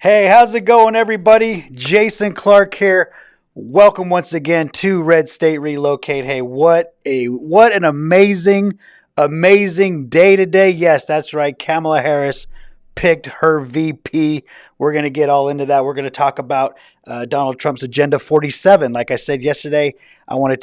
Hey, how's it going, everybody? Jason Clark here. Welcome once again to Red State Relocate. Hey, what an amazing day today. Yes, that's right. Kamala Harris picked her VP. We're going to get all into that. We're going to talk about Donald Trump's Agenda 47. Like I said yesterday,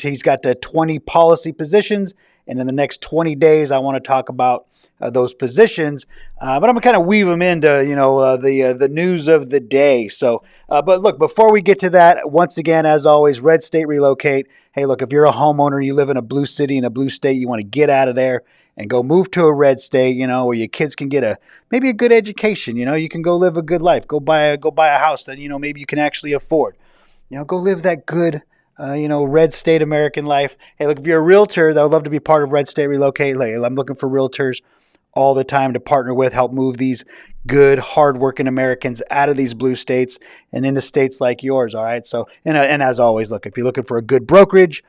he's got 20 policy positions, and in the next 20 days, I want to talk about those positions. But I'm gonna kind of weave them into the news of the day. So, but look, before we get to that, once again, as always, Red State Relocate. Hey, look, if you're a homeowner, you live in a blue city in a blue state, you want to get out of there and go move to a red state, where your kids can get maybe a good education. You can go live a good life, go buy a house that maybe you can actually afford. Go live that good red state American life. Hey, look, if you're a realtor, I would love to be part of Red State Relocate. Hey, I'm looking for realtors all the time to partner with, help move these good, hardworking Americans out of these blue states and into states like yours. All right. So, and as always, look, if you're looking for a good brokerage,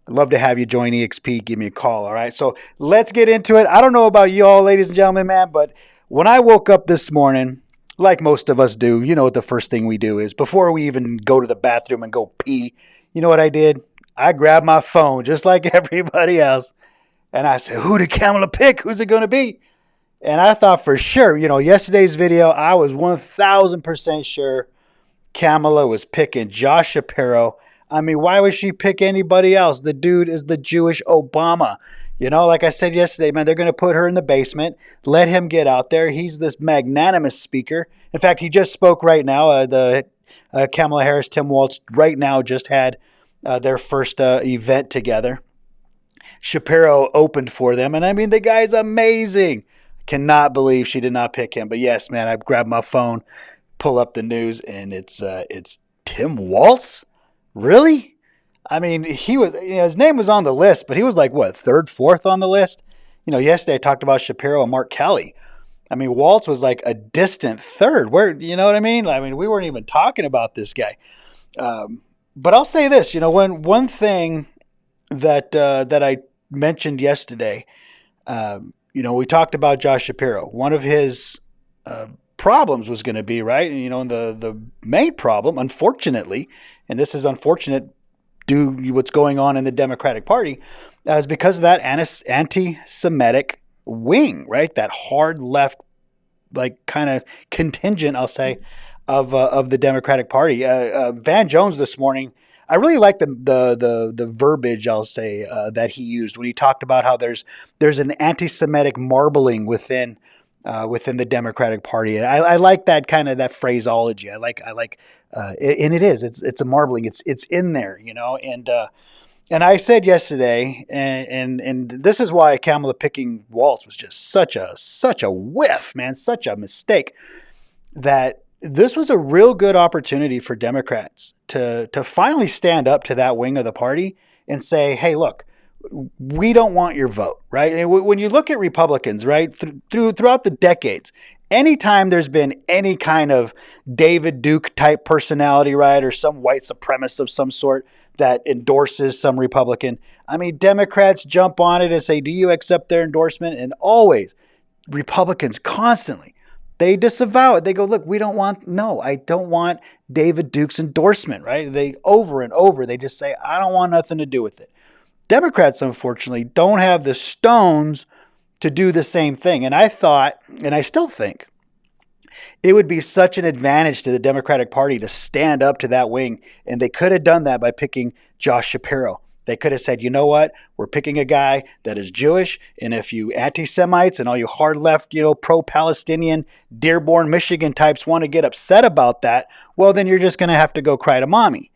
I'd love to have you join EXP. Give me a call. All right. So let's get into it. I don't know about you all, ladies and gentlemen, man, but when I woke up this morning, like most of us do, what the first thing we do is before we even go to the bathroom and go pee, you know what I did? I grabbed my phone just like everybody else. And I said, who did Kamala pick? Who's it going to be? And I thought for sure, yesterday's video, I was 1,000% sure Kamala was picking Josh Shapiro. I mean, why would she pick anybody else? The dude is the Jewish Obama. Like I said yesterday, man, they're going to put her in the basement, let him get out there. He's this magnanimous speaker. In fact, he just spoke right now. Kamala Harris, Tim Walz, right now just had their first event together. Shapiro opened for them, and I mean, the guy's amazing. Cannot believe she did not pick him. But yes, man, I grabbed my phone, pull up the news, and it's Tim Walz? Really? I mean, he was his name was on the list, but he was like what, third, fourth on the list? Yesterday I talked about Shapiro and Mark Kelly. I mean, Walz was like a distant third. Where you know what I mean? I mean, we weren't even talking about this guy. But I'll say this, one thing that I mentioned yesterday. We talked about Josh Shapiro. One of his problems was going to be, right? And the main problem, unfortunately, and this is unfortunate due to what's going on in the Democratic Party, is because of that anti-Semitic wing, right? That hard left, like kind of contingent, I'll say, of the Democratic Party. Van Jones this morning, I really like the verbiage, I'll say, that he used when he talked about how there's an anti-Semitic marbling within the Democratic Party. And I like that kind of that phraseology. I like, and it is. It's a marbling. It's in there, And I said yesterday, and this is why Kamala picking Walz was just such a whiff, man, such a mistake, that this was a real good opportunity for Democrats to finally stand up to that wing of the party and say, hey, look, we don't want your vote, right? And when you look at Republicans, right, throughout the decades, anytime there's been any kind of David Duke type personality, right, or some white supremacist of some sort that endorses some Republican, I mean, Democrats jump on it and say, do you accept their endorsement? And always, Republicans constantly, they disavow it. They go, look, I don't want David Duke's endorsement, right? They over and over, they just say, I don't want nothing to do with it. Democrats, unfortunately, don't have the stones to do the same thing. And I thought, and I still think, it would be such an advantage to the Democratic Party to stand up to that wing. And they could have done that by picking Josh Shapiro. They could have said, you know what? We're picking a guy that is Jewish. And if you anti-Semites and all you hard left, pro-Palestinian, Dearborn, Michigan types want to get upset about that, well, then you're just going to have to go cry to mommy.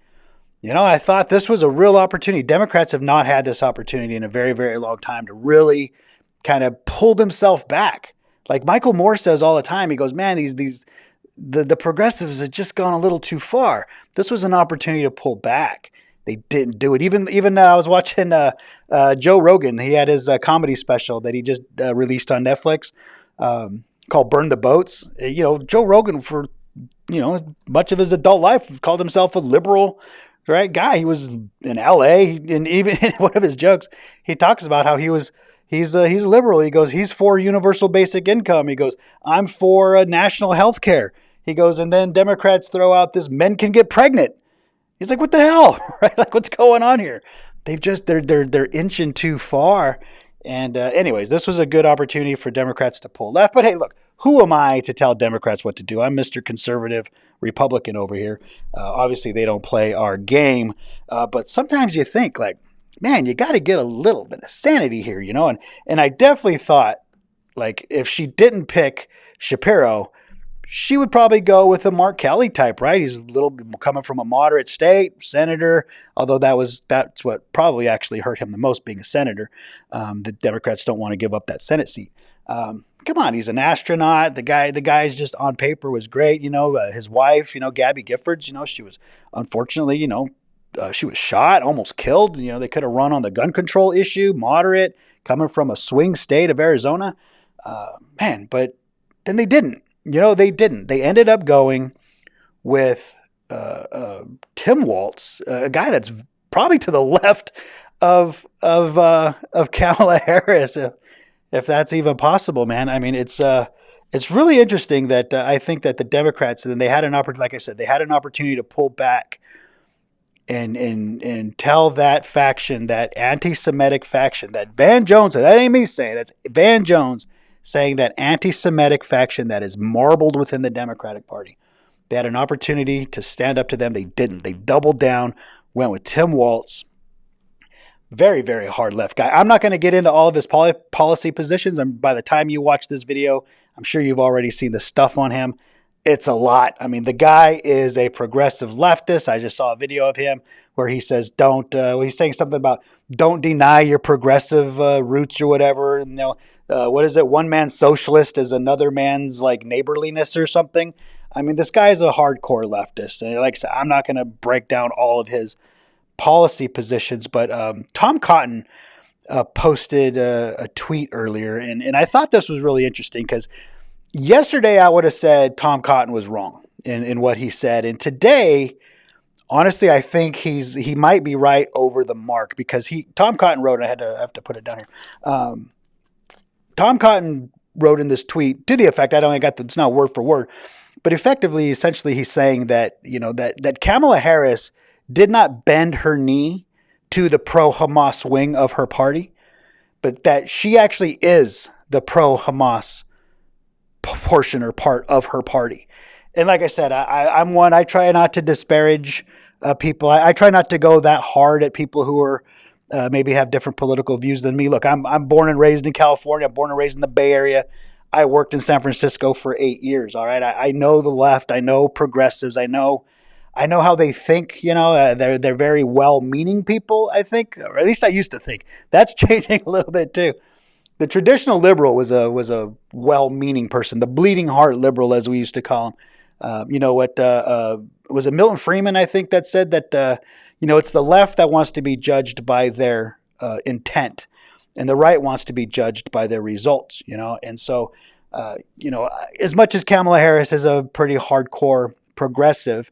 I thought this was a real opportunity. Democrats have not had this opportunity in a very, very long time to really kind of pull themselves back. Like Michael Moore says all the time, he goes, man, the progressives have just gone a little too far. This was an opportunity to pull back. They didn't do it. Even I was watching Joe Rogan. He had his comedy special that he just released on Netflix called Burn the Boats. Joe Rogan, for much of his adult life, called himself a liberal, right, guy. He was in L.A. and even in one of his jokes, he talks about how he's liberal. He goes, he's for universal basic income. He goes, I'm for national health care. He goes, and then Democrats throw out this men can get pregnant. He's like, what the hell, right? Like, what's going on here? They're inching too far. And anyways, this was a good opportunity for Democrats to pull left. But hey, look, who am I to tell Democrats what to do? I'm Mr. Conservative Republican over here. Obviously, they don't play our game. But sometimes you think like, man, you got to get a little bit of sanity here, you know? And I definitely thought, like, if she didn't pick Shapiro, she would probably go with a Mark Kelly type, right? He's a little bit coming from a moderate state, senator, although that's what probably actually hurt him the most, being a senator. The Democrats don't want to give up that Senate seat. Come on, he's an astronaut. The guy's just on paper was great. You know, his wife, you know, Gabby Giffords, you know, she was unfortunately, you know, she was shot, almost killed. You know, they could have run on the gun control issue, moderate, coming from a swing state of Arizona. But then they didn't. You know, they didn't. They ended up going with Tim Walz, a guy that's probably to the left of Kamala Harris, if that's even possible, man. I mean, it's really interesting that I think that the Democrats, and they had an opportunity, like I said, they had an opportunity to pull back and tell that faction, that anti-Semitic faction, that Van Jones, that ain't me saying, that's Van Jones saying, that anti-Semitic faction that is marbled within the Democratic Party. They had an opportunity to stand up to them. They didn't. They doubled down, went with Tim Walz. Very, very hard left guy. I'm not going to get into all of his policy positions. And by the time you watch this video, I'm sure you've already seen the stuff on him. It's a lot. I mean, the guy is a progressive leftist. I just saw a video of him where he says, he's saying something about don't deny your progressive roots or whatever. And, you know, what is it? One man's socialist is another man's like neighborliness or something. I mean, this guy is a hardcore leftist. And like I said, I'm not going to break down all of his policy positions, but Tom Cotton posted a tweet earlier. And I thought this was really interesting because yesterday I would have said Tom Cotton was wrong in what he said. And today, honestly, I think he might be right over the mark because Tom Cotton wrote, and I have to put it down here. Tom Cotton wrote in this tweet to the effect, it's not word for word, but effectively, essentially, he's saying that, you know, that Kamala Harris did not bend her knee to the pro-Hamas wing of her party, but that she actually is the pro-Hamas portion or part of her party. And like I said, I'm one, I try not to disparage people. I try not to go that hard at people who are maybe have different political views than me. Look, I'm born and raised in California. I'm born and raised in the Bay Area. I worked in San Francisco for 8 years. All right. I know the left. I know progressives. I know how they think, you know, they're very well-meaning people, I think, or at least I used to think. That's changing a little bit too. The traditional liberal was a well-meaning person, the bleeding heart liberal, as we used to call him. You know what, was it Milton Friedman, I think, that said that, you know, it's the left that wants to be judged by their intent, and the right wants to be judged by their results, you know. And so, you know, as much as Kamala Harris is a pretty hardcore progressive,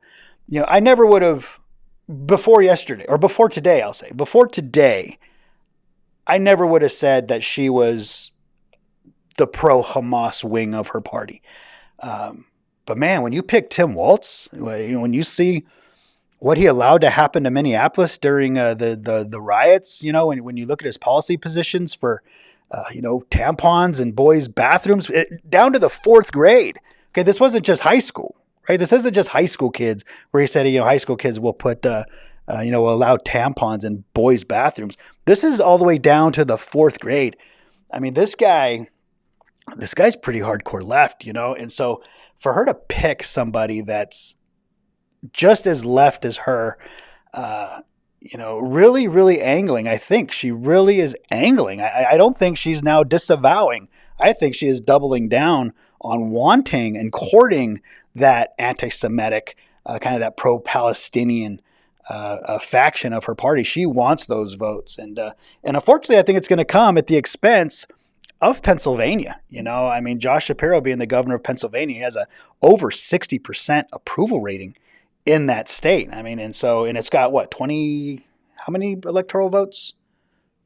you know, I never would have, before today, I never would have said that she was the pro-Hamas wing of her party. But man, when you pick Tim Walz, when you see what he allowed to happen to Minneapolis during the riots, you know, when you look at his policy positions for, you know, tampons and boys' bathrooms, down to the 4th grade. Okay, this wasn't just high school, right? This isn't just high school kids where he said, you know, high school kids will put, you know, will allow tampons in boys' bathrooms. This is all the way down to the 4th grade. I mean, this guy's pretty hardcore left, you know, and so for her to pick somebody that's just as left as her, you know, really, really angling. I think she really is angling. I don't think she's now disavowing. I think she is doubling down on wanting and courting that anti-Semitic, kind of that pro-Palestinian faction of her party. She wants those votes. And unfortunately, I think it's going to come at the expense of Pennsylvania. You know, I mean, Josh Shapiro being the governor of Pennsylvania has a over 60% approval rating in that state. I mean, and it's got what, how many electoral votes?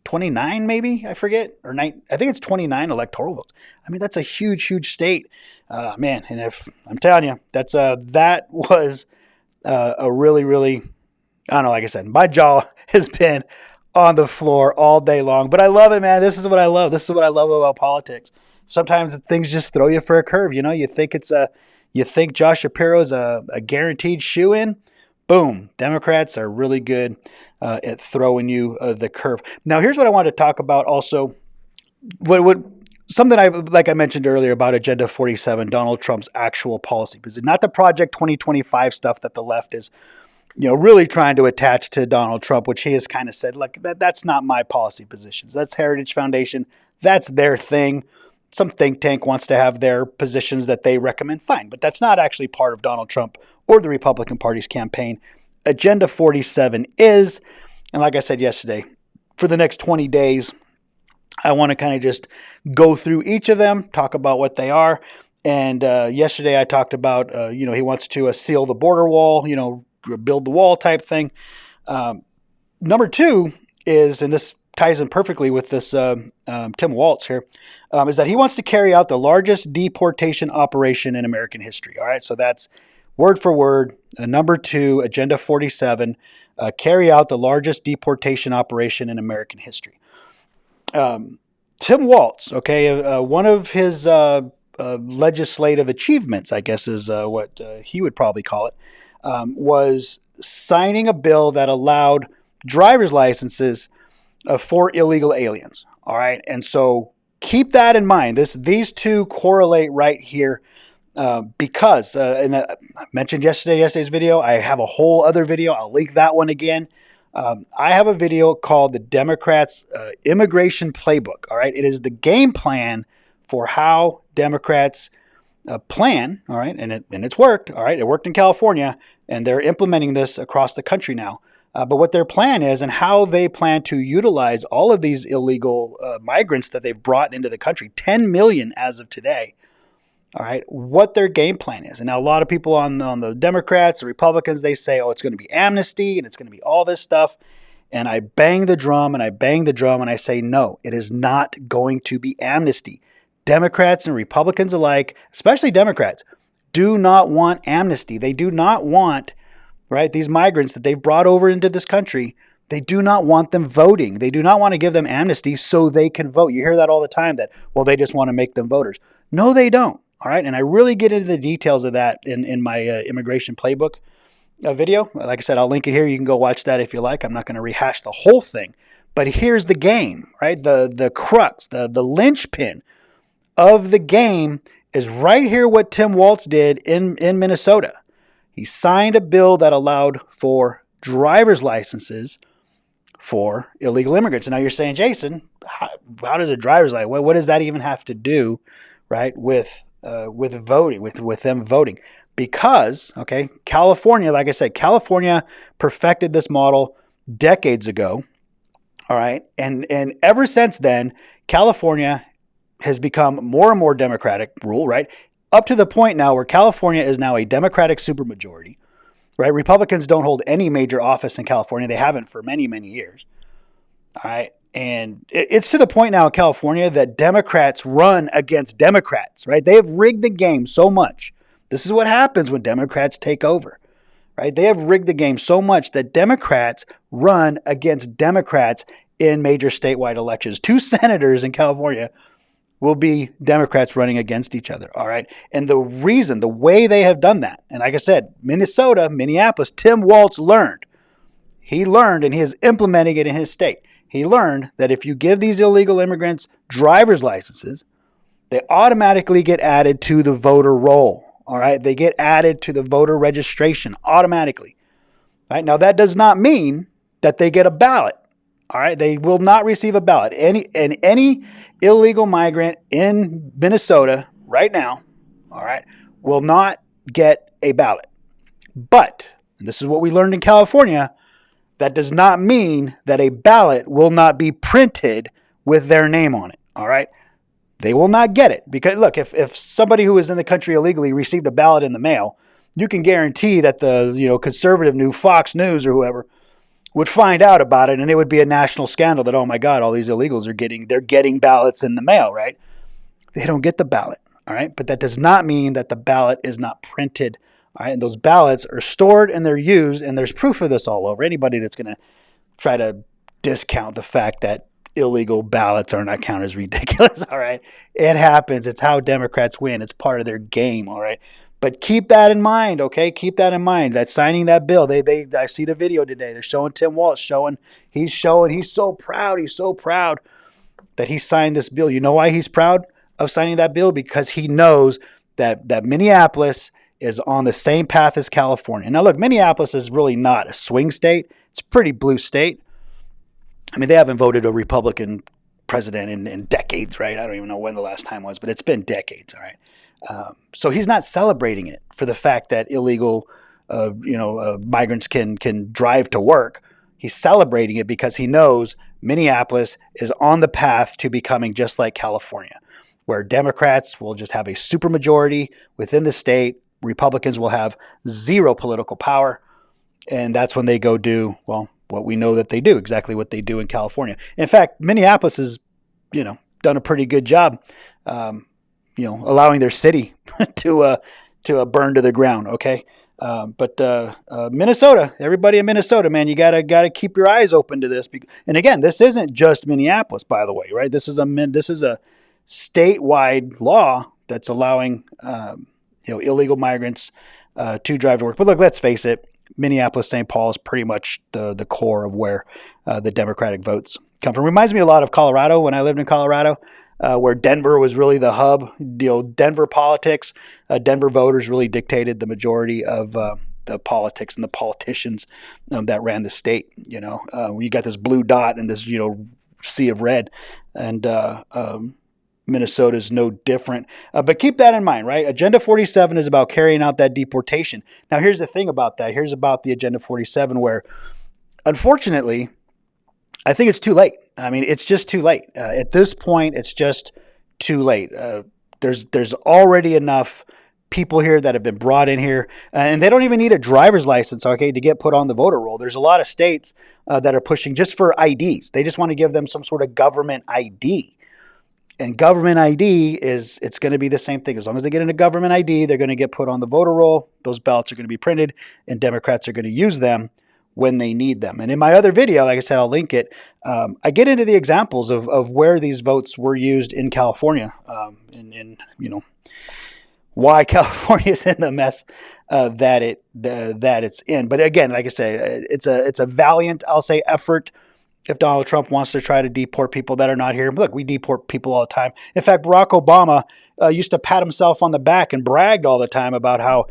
29 maybe, I forget, or nine, I think it's 29 electoral votes. I mean, that's a huge, huge state, man. And if I'm telling you, that was a really, really, I don't know, like I said, my jaw has been on the floor all day long, but I love it, man. This is what I love. This is what I love about politics. Sometimes things just throw you for a curve. You know, you think Josh Shapiro's a guaranteed shoe-in. Boom. Democrats are really good at throwing you the curve. Now, here's what I wanted to talk about also. Something like I mentioned earlier about Agenda 47, Donald Trump's actual policy position, not the Project 2025 stuff that the left is, really trying to attach to Donald Trump, which he has kind of said, like, that's not my policy positions. That's Heritage Foundation. That's their thing. Some think tank wants to have their positions that they recommend. Fine, but that's not actually part of Donald Trump or the Republican Party's campaign. Agenda 47 is, and like I said yesterday, for the next 20 days, I want to kind of just go through each of them, talk about what they are. And yesterday I talked about, he wants to seal the border wall, build the wall type thing. Number two is, and this ties in perfectly with this Tim Walz here, is that he wants to carry out the largest deportation operation in American history. All right, so that's word for word. Number two, Agenda 47, carry out the largest deportation operation in American history. Tim Walz, okay, one of his legislative achievements, I guess is what he would probably call it, was signing a bill that allowed driver's licenses for illegal aliens. All right. And so keep that in mind. These two correlate right here because, and I mentioned yesterday's video, I have a whole other video. I'll link that one again. I have a video called The Democrats' Immigration Playbook. All right. It is the game plan for how Democrats plan. All right. And it's worked. All right. It worked in California and they're implementing this across the country now. But what their plan is and how they plan to utilize all of these illegal migrants that they've brought into the country, 10 million as of today. All right, what their game plan is. And now a lot of people on the Democrats, the Republicans, they say, oh, it's going to be amnesty and it's going to be all this stuff. And I bang the drum and I bang the drum and I say, no, it is not going to be amnesty. Democrats and Republicans alike, especially Democrats, do not want amnesty. They do not want, right, these migrants that they've brought over into this country, they do not want them voting. They do not want to give them amnesty so they can vote. You hear that all the time that, well, they just want to make them voters. No, they don't. All right. And I really get into the details of that in my immigration playbook video. Like I said, I'll link it here. You can go watch that if you like. I'm not going to rehash the whole thing. But here's the game, right? The crux, the linchpin of the game is right here what Tim Walz did in Minnesota. He signed a bill that allowed for driver's licenses for illegal immigrants. And now you're saying, Jason, how does a driver's license, what does that even have to do, right, with voting, with them voting? Because, okay, California, like I said, California perfected this model decades ago. All right. And ever since then, California has become more and more Democratic rule, right? Up to the point now where California is now a Democratic supermajority, right? Republicans don't hold any major office in California. They haven't for many, many years. All right. And it's to the point now in California that Democrats run against Democrats, right? They have rigged the game so much. This is what happens when Democrats take over, right? They have rigged the game so much that Democrats run against Democrats in major statewide elections. 2 senators in California will be Democrats running against each other, all right? And the way they have done that, and like I said, Minnesota, Minneapolis, Tim Walz learned. He learned and he is implementing it in his state. He learned that if you give these illegal immigrants driver's licenses, they automatically get added to the voter roll, all right? They get added to the voter registration automatically, right? Now, that does not mean that they get a ballot. All right, they will not receive a ballot. Any illegal migrant in Minnesota right now, all right, will not get a ballot. But, and this is what we learned in California, that does not mean that a ballot will not be printed with their name on it. All right, they will not get it because look, if somebody who is in the country illegally received a ballot in the mail, you can guarantee that the conservative new Fox News or whoever would find out about it, and it would be a national scandal that, oh my God, all these illegals they're getting ballots in the mail, right? They don't get the ballot, all right? But that does not mean that the ballot is not printed, all right? And those ballots are stored and they're used, and there's proof of this all over. Anybody that's going to try to discount the fact that illegal ballots are not counted as ridiculous, all right? It happens. It's how Democrats win. It's part of their game, all right? But keep that in mind, okay? Keep that in mind. That signing that bill, I see the video today. They're showing Tim Walz he's so proud. He's so proud that he signed this bill. You know why he's proud of signing that bill? Because he knows that Minneapolis is on the same path as California. Now, look, Minneapolis is really not a swing state. It's a pretty blue state. I mean, they haven't voted a Republican president in decades, right? I don't even know when the last time was, but it's been decades, all right? So he's not celebrating it for the fact that illegal, migrants can drive to work. He's celebrating it because he knows Minneapolis is on the path to becoming just like California, where Democrats will just have a supermajority within the state. Republicans will have zero political power. And that's when they go do, well, what we know that they do, exactly what they do in California. In fact, Minneapolis has, done a pretty good job, allowing their city to burn to the ground. Okay. But Minnesota, everybody in Minnesota, man, you gotta keep your eyes open to this. And again, this isn't just Minneapolis, by the way, right? This is a statewide law that's allowing illegal migrants to drive to work. But look, let's face it, Minneapolis, St. Paul is pretty much the core of where the Democratic votes come from. Reminds me a lot of Colorado when I lived in Colorado. Where Denver was really the hub, Denver politics, Denver voters really dictated the majority of the politics and the politicians that ran the state. You got this blue dot and this, sea of red, and Minnesota is no different. But keep that in mind, right? Agenda 47 is about carrying out that deportation. Now, here's the thing about that. Here's about the Agenda 47 where, unfortunately, I think it's too late. I mean, it's just too late. At this point, it's just too late. There's already enough people here that have been brought in here, and they don't even need a driver's license, okay, to get put on the voter roll. There's a lot of states that are pushing just for IDs. They just want to give them some sort of government ID. And government ID it's going to be the same thing. As long as they get in a government ID, they're going to get put on the voter roll. Those ballots are going to be printed, and Democrats are going to use them when they need them. And in my other video, like I said, I'll link it. I get into the examples of where these votes were used in California, and why California is in the mess that it's in. But again, like I say, it's a valiant, I'll say, effort. If Donald Trump wants to try to deport people that are not here, look, we deport people all the time. In fact, Barack Obama used to pat himself on the back and bragged all the time about how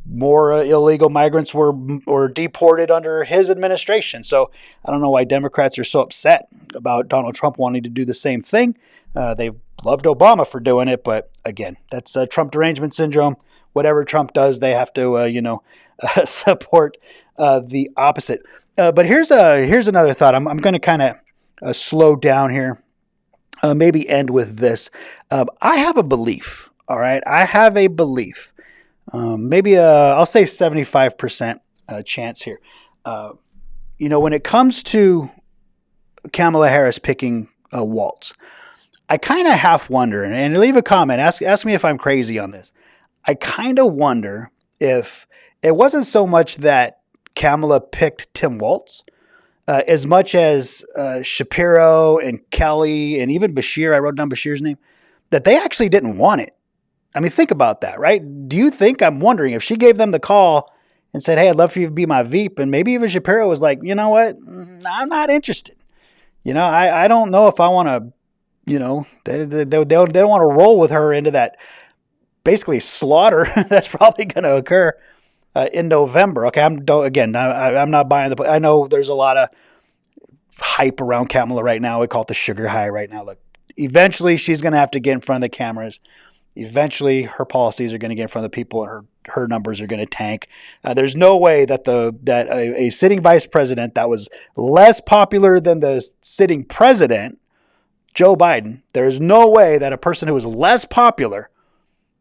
more illegal migrants were deported under his administration. So I don't know why Democrats are so upset about Donald Trump wanting to do the same thing. They loved Obama for doing it, but again, that's Trump derangement syndrome. Whatever Trump does, they have to support the opposite. But here's another thought. I'm going to kind of slow down here. Maybe end with this. I have a belief. All right, I have a belief. Maybe I'll say 75% chance here. When it comes to Kamala Harris picking Walz, I kind of half wonder, and leave a comment, ask me if I'm crazy on this. I kind of wonder if it wasn't so much that Kamala picked Tim Walz, as much as Shapiro and Kelly and even Bashir, I wrote down Bashir's name, that they actually didn't want it. I mean, think about that, right? Do you think, I'm wondering, if she gave them the call and said, hey, I'd love for you to be my VP, and maybe even Shapiro was like, you know what, I'm not interested. I don't know if I want to, they don't want to roll with her into that basically slaughter that's probably going to occur in November. Okay, I'm not buying I know there's a lot of hype around Kamala right now. We call it the sugar high right now. Look, eventually she's going to have to get in front of the cameras. Eventually, her policies are going to get in front of the people, and her numbers are going to tank. There's no way that a sitting vice president that was less popular than the sitting president, Joe Biden, there's no way that a person who is less popular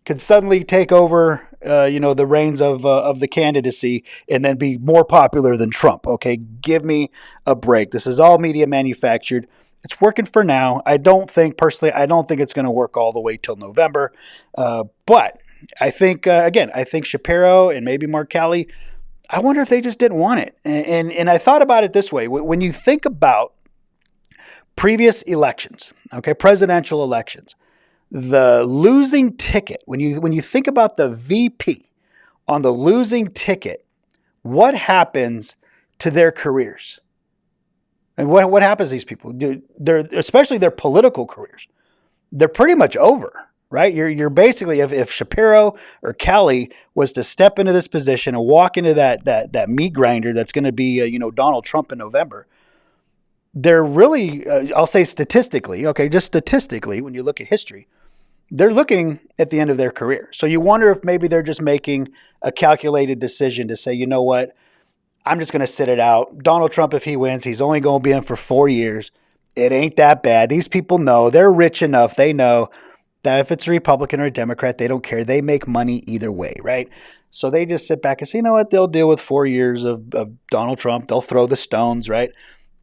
could suddenly take over the reins of the candidacy and then be more popular than Trump. Okay, give me a break. This is all media manufactured. It's working for now. I don't think it's going to work all the way till November. But I think, I think Shapiro and maybe Mark Kelly, I wonder if they just didn't want it. And I thought about it this way. When you think about previous elections, okay, presidential elections, the losing ticket, when you think about the VP on the losing ticket, what happens to their careers? And what happens to these people? Especially their political careers. They're pretty much over, right? You're basically, if Shapiro or Kelly was to step into this position and walk into that meat grinder that's going to be Donald Trump in November, they're really, I'll say statistically, okay, just statistically, when you look at history, they're looking at the end of their career. So you wonder if maybe they're just making a calculated decision to say, you know what, I'm just going to sit it out. Donald Trump, if he wins, he's only going to be in for 4 years. It ain't that bad. These people know. They're rich enough. They know that if it's a Republican or a Democrat, they don't care. They make money either way, right? So they just sit back and say, you know what, they'll deal with 4 years of Donald Trump. They'll throw the stones, right?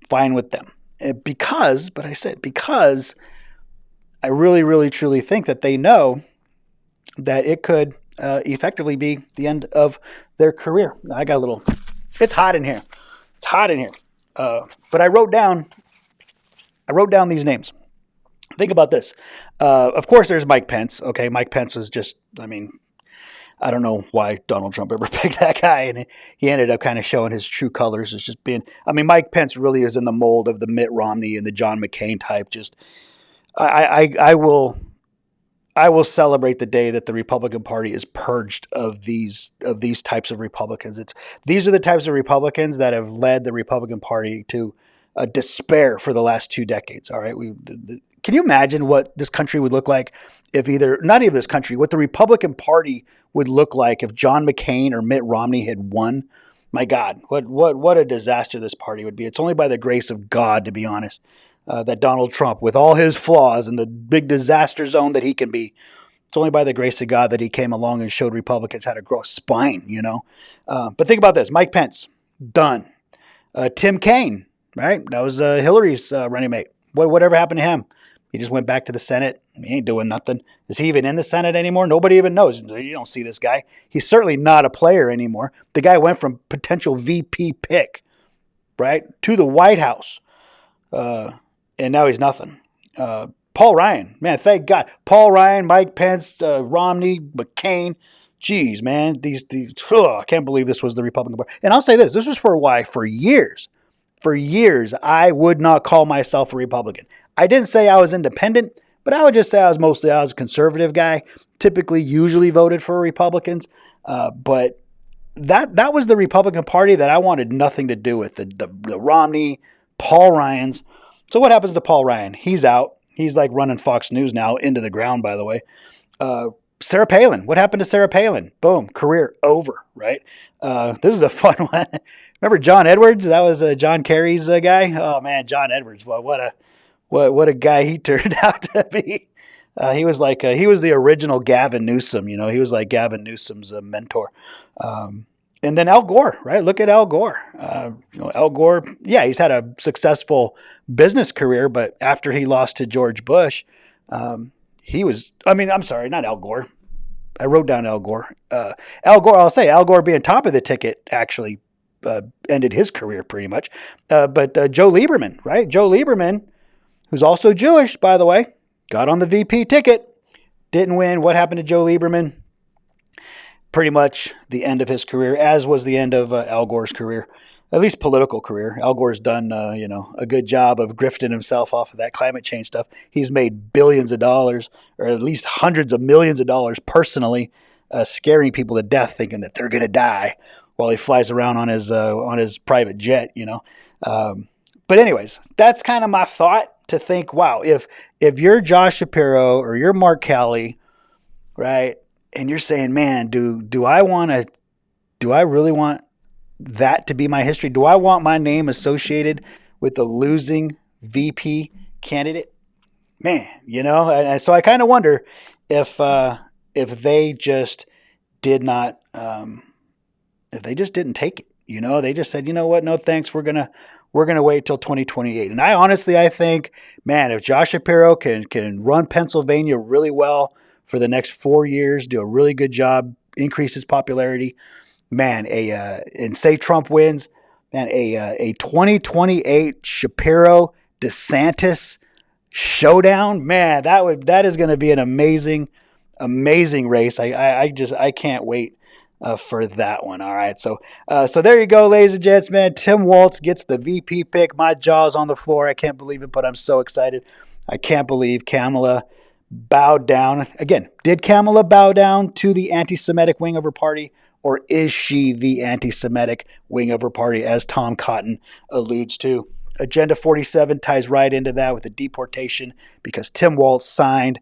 Fine with them. Because I really, really, truly think that they know that it could effectively be the end of their career. It's hot in here. It's hot in here. But I wrote down these names. Think about this. Of course, there's Mike Pence. Okay, Mike Pence was I don't know why Donald Trump ever picked that guy, and he ended up kind of showing his true colors as just being. Mike Pence really is in the mold of the Mitt Romney and the John McCain type. Just, I will celebrate the day that the Republican Party is purged of these types of Republicans. These are the types of Republicans that have led the Republican Party to despair for the last 2 decades. All right, can you imagine what this country would look like if what the Republican Party would look like if John McCain or Mitt Romney had won? My God, what a disaster this party would be. It's only by the grace of God, to be honest, that Donald Trump, with all his flaws and the big disaster zone that he can be, it's only by the grace of God that he came along and showed Republicans how to grow a spine, But think about this. Mike Pence, done. Tim Kaine, right? That was Hillary's running mate. Whatever happened to him? He just went back to the Senate. He ain't doing nothing. Is he even in the Senate anymore? Nobody even knows. You don't see this guy. He's certainly not a player anymore. The guy went from potential VP pick, right, to the White House. And now he's nothing. Paul Ryan, man, thank God. Paul Ryan, Mike Pence, Romney, McCain. Geez, man, I can't believe this was the Republican Party. And I'll say this was for why? For years, I would not call myself a Republican. I didn't say I was independent, but I would just say I was a conservative guy, usually voted for Republicans. But that was the Republican Party that I wanted nothing to do with, the Romney, Paul Ryans. So what happens to Paul Ryan? He's out. He's like running Fox News now into the ground, by the way. Sarah Palin. What happened to Sarah Palin? Boom. Career over, right? This is a fun one. Remember John Edwards? That was John Kerry's guy. Oh man, John Edwards. Well, what a guy he turned out to be. He was the original Gavin Newsom. He was like Gavin Newsom's mentor. And then Al Gore, right? Look at Al Gore. Al Gore, yeah, he's had a successful business career, but after he lost to George Bush, I'm sorry, not Al Gore. I wrote down Al Gore. Al Gore being top of the ticket actually ended his career pretty much. But Joe Lieberman, right? Joe Lieberman, who's also Jewish, by the way, got on the VP ticket, didn't win. What happened to Joe Lieberman? Pretty much the end of his career, as was the end of Al Gore's career, at least political career. Al Gore's done, a good job of grifting himself off of that climate change stuff. He's made billions of dollars, or at least hundreds of millions of dollars personally, scaring people to death, thinking that they're going to die while he flies around on his private jet. But anyways, that's kind of my thought, to think, wow, if you're Josh Shapiro or you're Mark Kelly, right? And you're saying, man, do I really want that to be my history? Do I want my name associated with the losing VP candidate? Man, and so I kind of wonder if they just did not, if they just didn't take it, they just said, you know what, no thanks, we're gonna wait till 2028. And I think, man, if Josh Shapiro can run Pennsylvania really well for the next 4 years, do a really good job, increase his popularity, man, and say Trump wins, man, a 2028 Shapiro DeSantis showdown, man, that is going to be an amazing race. I can't wait for that one. All right, so there you go, ladies and gents, man. Tim Walz gets the VP pick. My jaw's on the floor. I can't believe it, but I'm so excited. I can't believe Kamala bowed down. Again, did Kamala bow down to the anti-Semitic wing of her party, or is she the anti-Semitic wing of her party, as Tom Cotton alludes to? Agenda 47 ties right into that with the deportation, because Tim Walz signed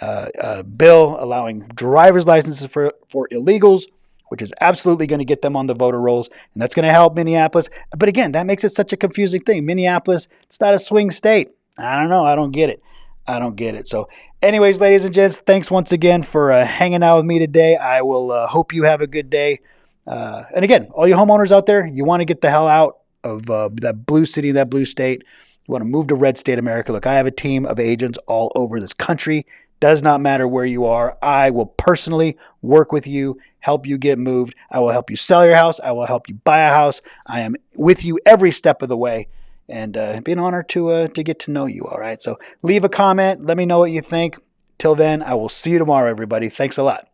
a bill allowing driver's licenses for illegals, which is absolutely going to get them on the voter rolls, and that's going to help Minneapolis. But again, that makes it such a confusing thing. Minneapolis, it's not a swing state. I don't know. I don't get it. So anyways, ladies and gents, thanks once again for hanging out with me today. I will hope you have a good day. And again, all you homeowners out there, you want to get the hell out of that blue city, that blue state. You want to move to Red State America. Look, I have a team of agents all over this country. Does not matter where you are. I will personally work with you, help you get moved. I will help you sell your house. I will help you buy a house. I am with you every step of the way. And it'd be an honor to get to know you. All right. So leave a comment. Let me know what you think. Till then, I will see you tomorrow, everybody. Thanks a lot.